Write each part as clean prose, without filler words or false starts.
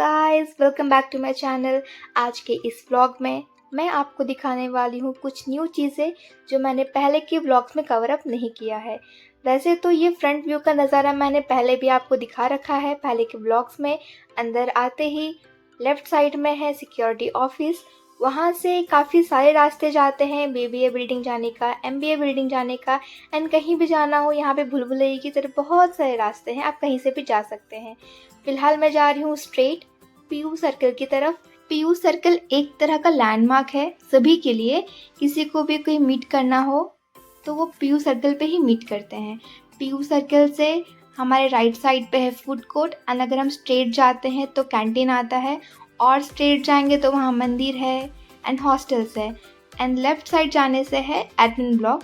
Guys, welcome back to my channel. आज के इस व्लॉग में मैं आपको दिखाने वाली हूँ कुछ न्यू चीज़ें जो मैंने पहले के व्लॉग्स में कवर अप नहीं किया है। वैसे तो ये फ्रंट व्यू का नज़ारा मैंने पहले भी आपको दिखा रखा है पहले के व्लॉग्स में। अंदर आते ही लेफ़्ट साइड में है सिक्योरिटी ऑफिस। वहाँ से काफ़ी सारे रास्ते जाते हैं बीबीए बिल्डिंग जाने का, एमबीए बिल्डिंग जाने का, एंड कहीं भी जाना हो यहाँ पे भूल भुलैया की तरफ बहुत सारे रास्ते हैं, आप कहीं से भी जा सकते हैं। फिलहाल मैं जा रही हूँ स्ट्रेट पीयू सर्कल की तरफ। पीयू सर्कल एक तरह का लैंडमार्क है सभी के लिए। किसी को भी कोई मीट करना हो तो वो पीयू सर्कल पे ही मीट करते हैं। पीयू सर्कल से हमारे राइट साइड पे है फूड कोर्ट, एंड अगर हम स्ट्रेट जाते हैं तो कैंटीन आता है, और स्ट्रेट जाएंगे तो वहाँ मंदिर है एंड हॉस्टल्स है, एंड लेफ्ट साइड जाने से है एडमिन ब्लॉक।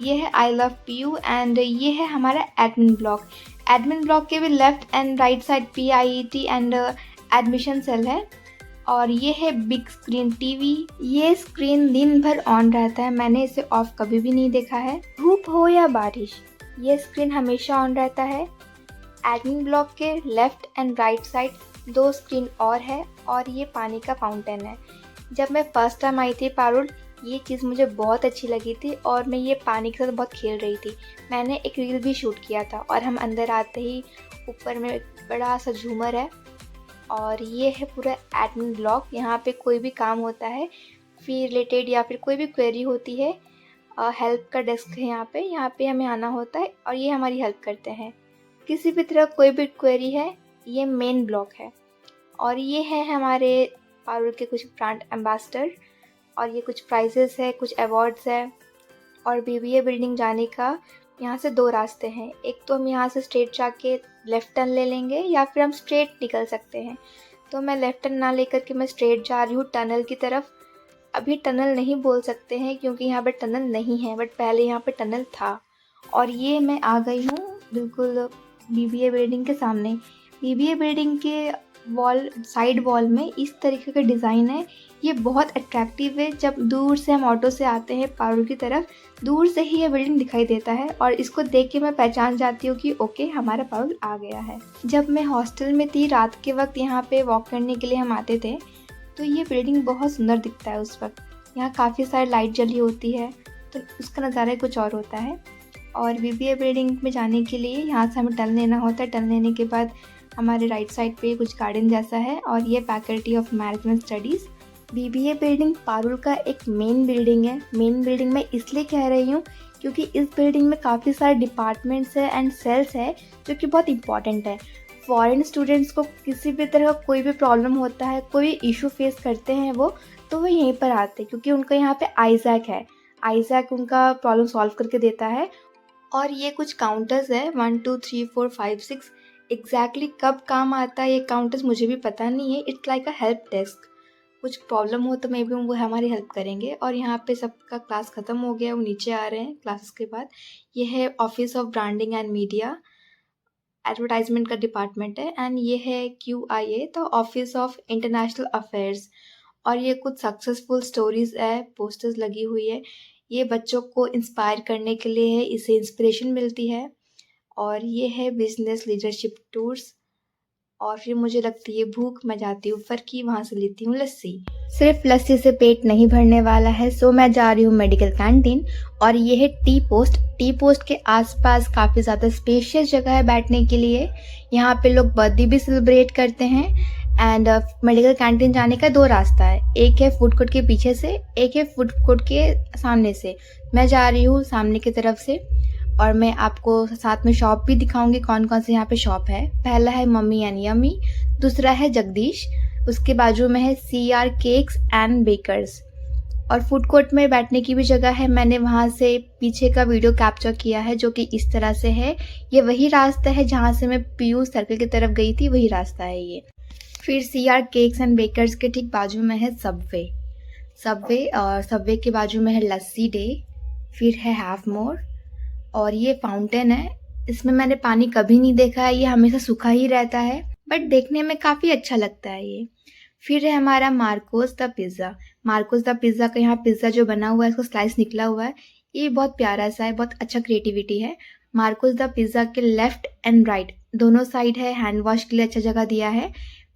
ये है आई लव पीयू एंड ये है हमारा एडमिन ब्लॉक। एडमिन ब्लॉक के भी left and right side PIET and admission cell है। और ये है बिग स्क्रीन टीवी। ये स्क्रीन दिन भर ऑन रहता है, मैंने इसे ऑफ कभी भी नहीं देखा है। धूप हो या बारिश ये स्क्रीन हमेशा ऑन रहता है। एडमिन ब्लॉक के left and right side 2 screen और है, और ये पानी का फाउंटेन है। जब मैं फर्स्ट टाइम आई थी पारुल, ये चीज़ मुझे बहुत अच्छी लगी थी और मैं ये पानी के साथ बहुत खेल रही थी। मैंने एक रील भी शूट किया था। और हम अंदर आते ही ऊपर में एक बड़ा सा झूमर है, और ये है पूरा एडमिन ब्लॉक। यहाँ पे कोई भी काम होता है फी रिलेटेड या फिर कोई भी क्वेरी होती है, हेल्प का डेस्क है यहाँ पे हमें आना होता है और ये हमारी हेल्प करते हैं। किसी भी तरह कोई भी क्वेरी है, ये मेन ब्लॉक है। और ये है हमारे पारुल के कुछ ब्रांड एम्बेसडर, और ये कुछ प्राइजेस है, कुछ अवार्ड्स है। और बीबीए बिल्डिंग जाने का यहाँ से 2 रास्ते हैं। एक तो हम यहाँ से स्ट्रेट जाके लेफ़्ट टर्न ले लेंगे, या फिर हम स्ट्रेट निकल सकते हैं। तो मैं लेफ़्ट टर्न ना लेकर के मैं स्ट्रेट जा रही हूँ टनल की तरफ। अभी टनल नहीं बोल सकते हैं क्योंकि यहाँ पे टनल नहीं है, बट पहले यहाँ पे टनल था। और ये मैं आ गई हूँ बिल्कुल बीबीए बिल्डिंग के सामने। बीबीए बिल्डिंग के साइड वॉल में इस तरीके का डिज़ाइन है। ये बहुत अट्रैक्टिव है। जब दूर से हम ऑटो से आते हैं पारुल की तरफ, दूर से ही ये बिल्डिंग दिखाई देता है, और इसको देख के मैं पहचान जाती हूँ कि ओके हमारा पारुल आ गया है। जब मैं हॉस्टल में थी, रात के वक्त यहाँ पे वॉक करने के लिए हम आते थे, तो ये बिल्डिंग बहुत सुंदर दिखता है उस वक्त। यहाँ काफ़ी सारी लाइट जली होती है, तो उसका नज़ारा कुछ और होता है। और बीबीए बिल्डिंग में जाने के लिए यहाँ से हमें टर्न लेना होता है। टर्न लेने के बाद हमारे राइट साइड पे कुछ गार्डन जैसा है, और ये faculty of management studies. BBA building Parul का एक मेन बिल्डिंग है। मेन बिल्डिंग मैं इसलिए कह रही हूँ क्योंकि इस बिल्डिंग में काफ़ी सारे डिपार्टमेंट्स है एंड सेल्स है जो कि बहुत इंपॉर्टेंट है। फॉरेन स्टूडेंट्स को किसी भी तरह का कोई भी प्रॉब्लम होता है, कोई इशू फेस करते हैं तो वो यहीं पर आते हैं, क्योंकि उनका यहाँ पे आइजैक है। आइजैक उनका प्रॉब्लम सॉल्व करके देता है। और ये कुछ काउंटर्स है 1 2 3 4 5 6। एग्जैक्टली कब काम आता है ये काउंटर्स मुझे भी पता नहीं है। It's like a help desk. कुछ प्रॉब्लम हो तो मे बी वो हमारी हेल्प करेंगे। और यहाँ पे सबका क्लास ख़त्म हो गया, वो नीचे आ रहे हैं क्लासेस के बाद। ये है office of branding and media, advertisement का डिपार्टमेंट है। एंड ये है QIA, तो ऑफिस ऑफ इंटरनेशनल अफेयर्स। और ये कुछ सक्सेसफुल स्टोरीज़ है, पोस्टर्स लगी हुई है। ये बच्चों को इंस्पायर करने के लिए है, इससे इंस्पिरेशन मिलती है। और ये है बिजनेस लीडरशिप टूर्स। और फिर मुझे लगती है भूख, मैं जाती हूँ ऊपर की, वहाँ से लेती हूँ लस्सी। सिर्फ लस्सी से पेट नहीं भरने वाला है, सो मैं जा रही हूँ मेडिकल कैंटीन। और ये है टी पोस्ट। टी पोस्ट के आसपास काफ़ी ज़्यादा स्पेशियस जगह है बैठने के लिए। यहाँ पे लोग बर्थडे भी सेलिब्रेट करते हैं। एंड मेडिकल कैंटीन जाने का 2 रास्ता है, एक है फूड कोर्ट के पीछे से, एक है फूड कोर्ट के सामने से। मैं जा रही हूँ सामने की तरफ से। और मैं आपको साथ में शॉप भी दिखाऊंगी कौन कौन से यहाँ पे शॉप है। पहला है मम्मी एंड यम्मी, दूसरा है जगदीश, उसके बाजू में है CR केक्स एंड बेकर्स। और फूड कोर्ट में बैठने की भी जगह है। मैंने वहाँ से पीछे का वीडियो कैप्चर किया है जो कि इस तरह से है। ये वही रास्ता है जहाँ से मैं पीयू सर्कल की तरफ गई थी, वही रास्ता है ये। फिर CR केक्स एंड बेकर्स के ठीक बाजू में है सबवे और सबवे के बाजू में है लस्सी डे। फिर है हैव मोर, और ये फाउंटेन है। इसमें मैंने पानी कभी नहीं देखा है, ये हमेशा सूखा ही रहता है, बट देखने में काफ़ी अच्छा लगता है ये। फिर है हमारा Marcos the pizza. Marcos the pizza का यहाँ पिज़्ज़ा जो बना हुआ है, इसको स्लाइस निकला हुआ है, ये बहुत प्यारा सा है, बहुत अच्छा क्रिएटिविटी है। मार्कोस द पिज़्ज़ा के लेफ्ट एंड राइट दोनों साइड है हैंड वॉश के लिए अच्छा जगह दिया है।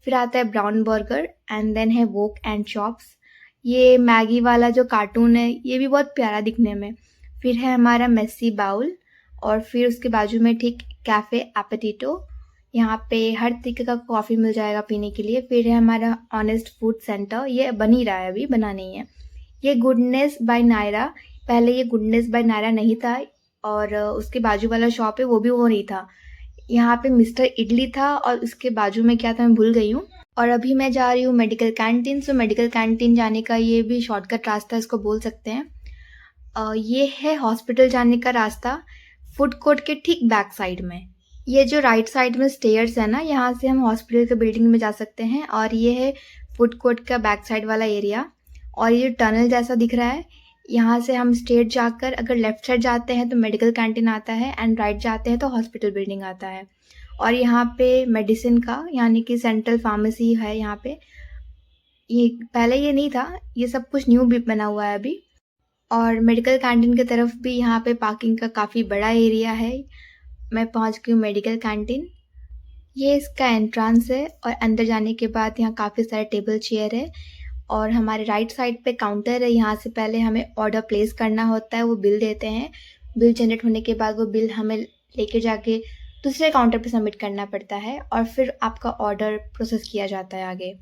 फिर आता है ब्राउन बर्गर एंड देन है वोक एंड चॉप्स। ये मैगी वाला जो कार्टून है ये भी बहुत प्यारा दिखने में। फिर है हमारा मेसी बाउल और फिर उसके बाजू में ठीक कैफ़े एपेटिटो। यहाँ पे हर तरीके का कॉफ़ी मिल जाएगा पीने के लिए। फिर है हमारा ऑनेस्ट फूड सेंटर, ये बन ही रहा है, अभी बना नहीं है। ये गुडनेस बाय नायरा, पहले ये गुडनेस बाय नायरा नहीं था और उसके बाजू वाला शॉप है वो भी वो नहीं था। यहाँ पे मिस्टर इडली था और उसके बाजू में क्या था मैं भूल गई हूँ। और अभी मैं जा रही हूँ medical canteen. So medical canteen जाने का ये भी शॉर्टकट रास्ता इसको बोल सकते हैं। ये है हॉस्पिटल जाने का रास्ता, फूड कोर्ट के ठीक बैक साइड में। ये जो राइट साइड में स्टेयर्स है ना, यहाँ से हम हॉस्पिटल के बिल्डिंग में जा सकते हैं। और ये है फूड कोर्ट का बैक साइड वाला एरिया। और ये टनल जैसा दिख रहा है, यहाँ से हम स्ट्रेट जाकर अगर लेफ़्ट साइड जाते हैं तो मेडिकल कैंटीन आता है एंड राइट जाते हैं तो हॉस्पिटल बिल्डिंग आता है। और यहाँ पे मेडिसिन का यानी कि सेंट्रल फार्मेसी है यहाँ पे। ये पहले ये नहीं था, ये सब कुछ न्यू भी बना हुआ है अभी। और मेडिकल कैंटीन की तरफ भी यहाँ पे पार्किंग का काफ़ी बड़ा एरिया है। मैं पहुँच गई हूँ मेडिकल कैंटीन। ये इसका एंट्रेंस है और अंदर जाने के बाद यहाँ काफ़ी सारे टेबल चेयर है और हमारे राइट साइड पे काउंटर है। यहाँ से पहले हमें ऑर्डर प्लेस करना होता है, वो बिल देते हैं। बिल जनरेट होने के बाद वो बिल हमें लेके जाके दूसरे काउंटर पे सबमिट करना पड़ता है और फिर आपका ऑर्डर प्रोसेस किया जाता है आगे।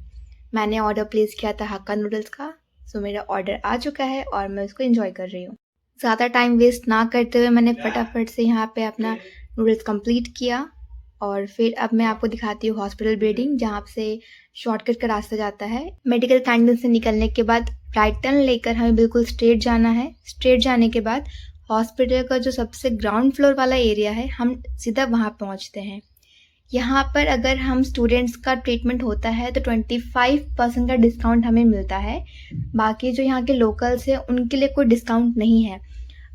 मैंने ऑर्डर प्लेस किया था हक्का नूडल्स का, सो मेरा ऑर्डर आ चुका है और मैं उसको एंजॉय कर रही हूँ। ज़्यादा टाइम वेस्ट ना करते हुए मैंने फटाफट से यहाँ पे अपना नूडल्स कंप्लीट किया और फिर अब मैं आपको दिखाती हूँ हॉस्पिटल बिल्डिंग, जहाँ से शॉर्टकट का रास्ता जाता है। मेडिकल कैंटीन से निकलने के बाद राइट टर्न लेकर हमें बिल्कुल स्ट्रेट जाना है। स्ट्रेट जाने के बाद हॉस्पिटल का जो सबसे ग्राउंड फ्लोर वाला एरिया है, हम सीधा वहाँ पहुँचते हैं। यहाँ पर अगर हम स्टूडेंट्स का ट्रीटमेंट होता है तो 25% का डिस्काउंट हमें मिलता है। बाकी जो यहाँ के लोकल्स हैं उनके लिए कोई डिस्काउंट नहीं है।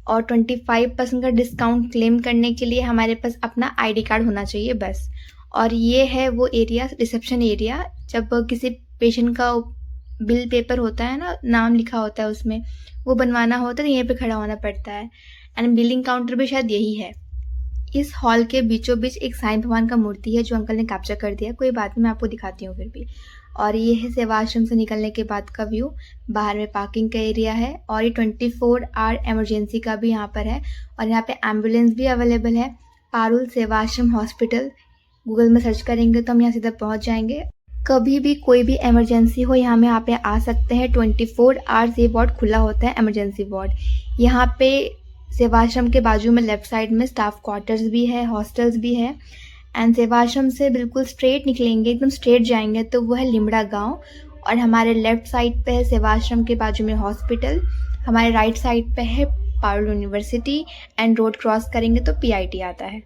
और 25% का डिस्काउंट क्लेम करने के लिए हमारे पास अपना आईडी कार्ड होना चाहिए बस। और ये है वो एरिया, रिसेप्शन एरिया। जब किसी पेशेंट का बिल पेपर होता है ना, नाम लिखा होता है उसमें, वो बनवाना होता है तो यहीं पे खड़ा होना पड़ता है। एंड बिलिंग काउंटर भी शायद यही है। इस हॉल के बीचों बीच एक साईं भगवान का मूर्ति है जो अंकल ने कैप्चर कर दिया। कोई बात नहीं, मैं आपको दिखाती हूँ फिर भी। और ये है सेवा आश्रम से निकलने के बाद का व्यू। बाहर में पार्किंग का एरिया है और ये 24 आवर इमरजेंसी का भी यहाँ पर है और यहाँ पे एम्बुलेंस भी अवेलेबल है। पारुल सेवा आश्रम हॉस्पिटल गूगल में सर्च करेंगे तो हम यहाँ सीधा पहुँच जाएंगे। कभी भी कोई भी इमरजेंसी हो यहाँ में आप आ सकते हैं। 24 आवर्स ये वार्ड खुला होता है, इमरजेंसी वार्ड। यहाँ पे सेवाश्रम के बाजू में लेफ़्ट साइड में स्टाफ क्वार्टर्स भी है, हॉस्टल्स भी है। एंड सेवाश्रम से बिल्कुल स्ट्रेट निकलेंगे, एकदम स्ट्रेट जाएंगे तो वो है लिमड़ा गांव। और हमारे लेफ़्ट साइड पे है सेवाश्रम के बाजू में हॉस्पिटल, हमारे राइट साइड पे है Parul university and road cross करेंगे तो PIT आता है।